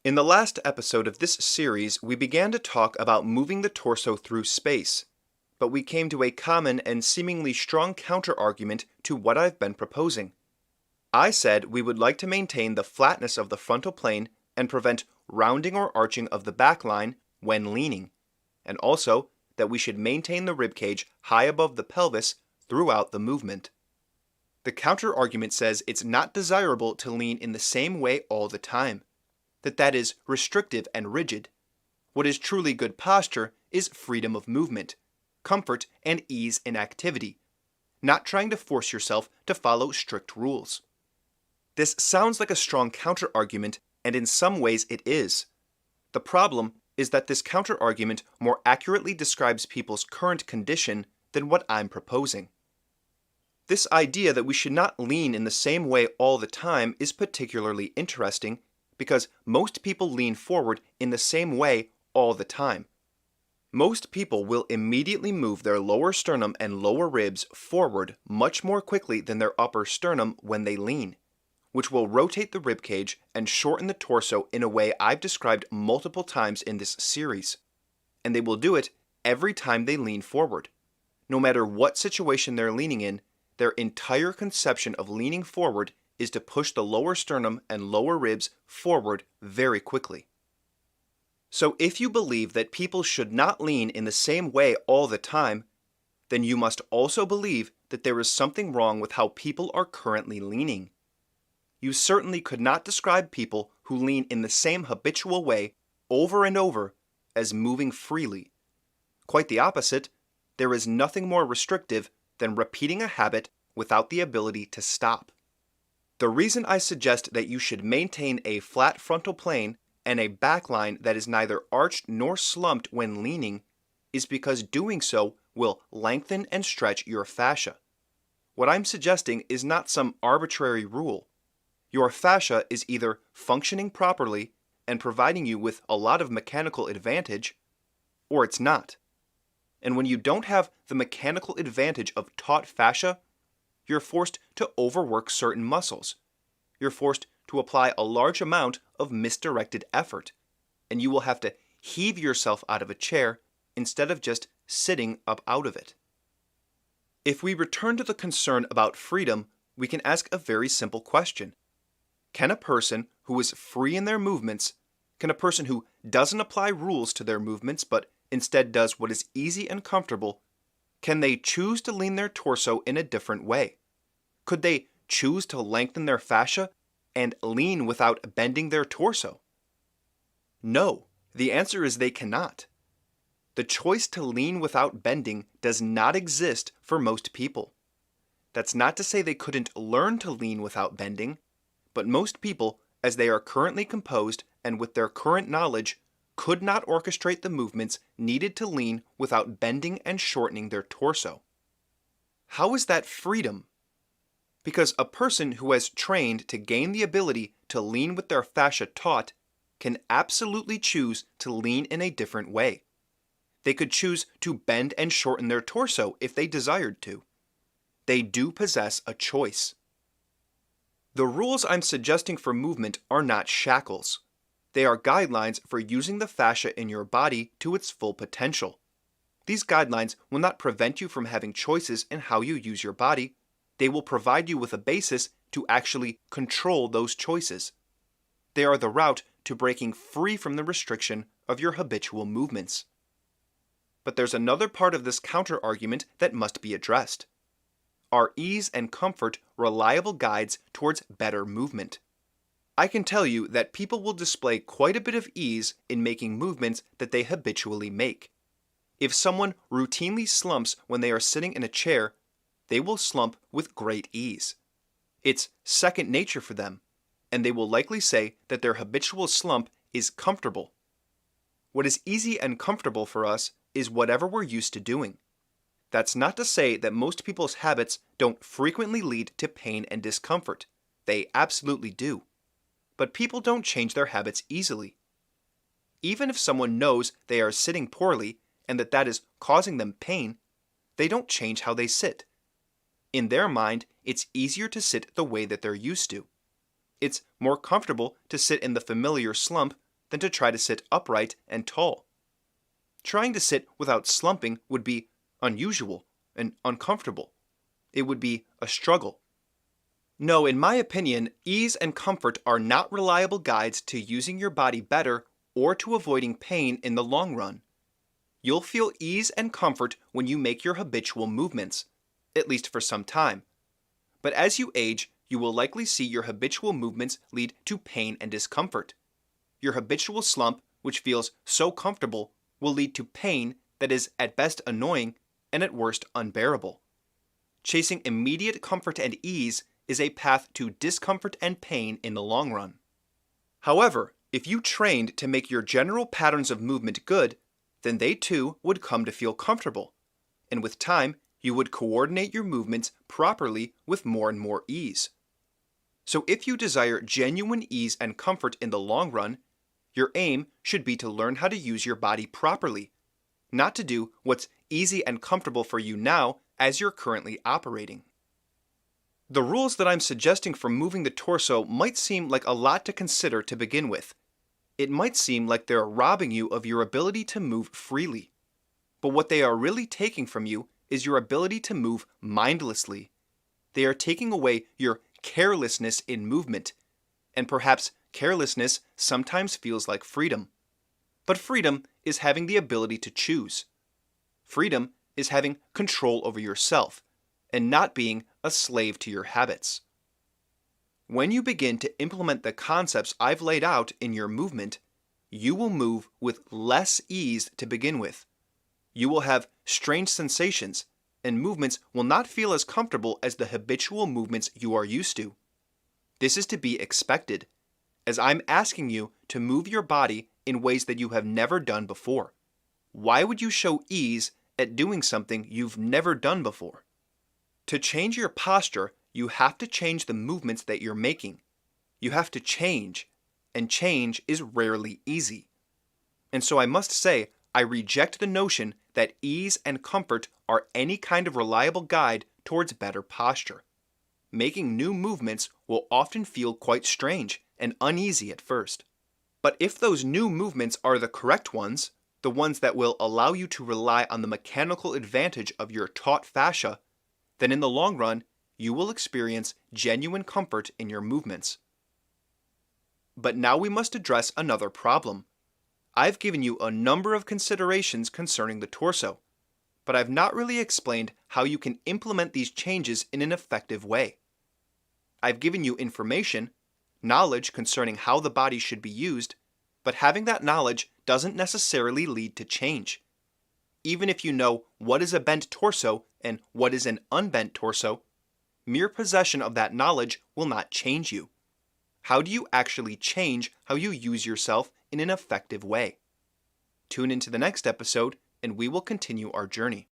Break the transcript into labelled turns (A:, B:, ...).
A: In the last episode of this series, we began to talk about moving the torso through space, but we came to a common and seemingly strong counter-argument to what I've been proposing. I said we would like to maintain the flatness of the frontal plane and prevent rounding or arching of the back line when leaning, and also that we should maintain the ribcage high above the pelvis throughout the movement. The counter-argument says it's not desirable to lean in the same way all the time, that is restrictive and rigid. What is truly good posture is freedom of movement, comfort and ease in activity, not trying to force yourself to follow strict rules. This sounds like a strong counter-argument, and in some ways it is. The problem is that this counter-argument more accurately describes people's current condition than what I'm proposing. This idea that we should not lean in the same way all the time is particularly interesting because most people lean forward in the same way all the time. Most people will immediately move their lower sternum and lower ribs forward much more quickly than their upper sternum when they lean, which will rotate the ribcage and shorten the torso in a way I've described multiple times in this series. And they will do it every time they lean forward. No matter what situation they're leaning in, their entire conception of leaning forward is to push the lower sternum and lower ribs forward very quickly. So if you believe that people should not lean in the same way all the time, then you must also believe that there is something wrong with how people are currently leaning. You certainly could not describe people who lean in the same habitual way over and over as moving freely. Quite the opposite, there is nothing more restrictive than repeating a habit without the ability to stop. The reason I suggest that you should maintain a flat frontal plane and a back line that is neither arched nor slumped when leaning is because doing so will lengthen and stretch your fascia. What I'm suggesting is not some arbitrary rule. Your fascia is either functioning properly and providing you with a lot of mechanical advantage, or it's not. And when you don't have the mechanical advantage of taut fascia, you're forced to overwork certain muscles. You're forced to apply a large amount of misdirected effort, and you will have to heave yourself out of a chair instead of just sitting up out of it. If we return to the concern about freedom, we can ask a very simple question. Can a person who is free in their movements, can a person who doesn't apply rules to their movements but instead does what is easy and comfortable, can they choose to lean their torso in a different way? Could they choose to lengthen their fascia and lean without bending their torso? No, the answer is they cannot. The choice to lean without bending does not exist for most people. That's not to say they couldn't learn to lean without bending, but most people, as they are currently composed and with their current knowledge, could not orchestrate the movements needed to lean without bending and shortening their torso. How is that freedom? Because a person who has trained to gain the ability to lean with their fascia taut can absolutely choose to lean in a different way. They could choose to bend and shorten their torso if they desired to. They do possess a choice. The rules I'm suggesting for movement are not shackles. They are guidelines for using the fascia in your body to its full potential. These guidelines will not prevent you from having choices in how you use your body. They will provide you with a basis to actually control those choices. They are the route to breaking free from the restriction of your habitual movements. But there's another part of this counter-argument that must be addressed. Are ease and comfort reliable guides towards better movement? I can tell you that people will display quite a bit of ease in making movements that they habitually make. If someone routinely slumps when they are sitting in a chair, they will slump with great ease. It's second nature for them, and they will likely say that their habitual slump is comfortable. What is easy and comfortable for us is whatever we're used to doing. That's not to say that most people's habits don't frequently lead to pain and discomfort. They absolutely do. But people don't change their habits easily. Even if someone knows they are sitting poorly and that is causing them pain, they don't change how they sit. In their mind, it's easier to sit the way that they're used to. It's more comfortable to sit in the familiar slump than to try to sit upright and tall. Trying to sit without slumping would be unusual and uncomfortable. It would be a struggle. No, in my opinion, ease and comfort are not reliable guides to using your body better or to avoiding pain in the long run. You'll feel ease and comfort when you make your habitual movements, at least for some time. But as you age, you will likely see your habitual movements lead to pain and discomfort. Your habitual slump, which feels so comfortable, will lead to pain that is at best annoying and at worst unbearable. Chasing immediate comfort and ease is a path to discomfort and pain in the long run. However, if you trained to make your general patterns of movement good, then they too would come to feel comfortable, and with time, you would coordinate your movements properly with more and more ease. So if you desire genuine ease and comfort in the long run, your aim should be to learn how to use your body properly, not to do what's easy and comfortable for you now as you're currently operating. The rules that I'm suggesting for moving the torso might seem like a lot to consider to begin with. It might seem like they're robbing you of your ability to move freely. But what they are really taking from you is your ability to move mindlessly. They are taking away your carelessness in movement, and perhaps carelessness sometimes feels like freedom. But freedom is having the ability to choose. Freedom is having control over yourself, and not being a slave to your habits. When you begin to implement the concepts I've laid out in your movement, you will move with less ease to begin with. You will have strange sensations, and movements will not feel as comfortable as the habitual movements you are used to. This is to be expected, as I'm asking you to move your body in ways that you have never done before. Why would you show ease at doing something you've never done before? To change your posture, you have to change the movements that you're making. You have to change, and change is rarely easy. And so I must say, I reject the notion that ease and comfort are any kind of reliable guide towards better posture. Making new movements will often feel quite strange and uneasy at first. But if those new movements are the correct ones, the ones that will allow you to rely on the mechanical advantage of your taut fascia, then in the long run, you will experience genuine comfort in your movements. But now we must address another problem. I've given you a number of considerations concerning the torso, but I've not really explained how you can implement these changes in an effective way. I've given you information, knowledge concerning how the body should be used, but having that knowledge doesn't necessarily lead to change. Even if you know what is a bent torso and what is an unbent torso, mere possession of that knowledge will not change you. How do you actually change how you use yourself in an effective way? Tune into the next episode, and we will continue our journey.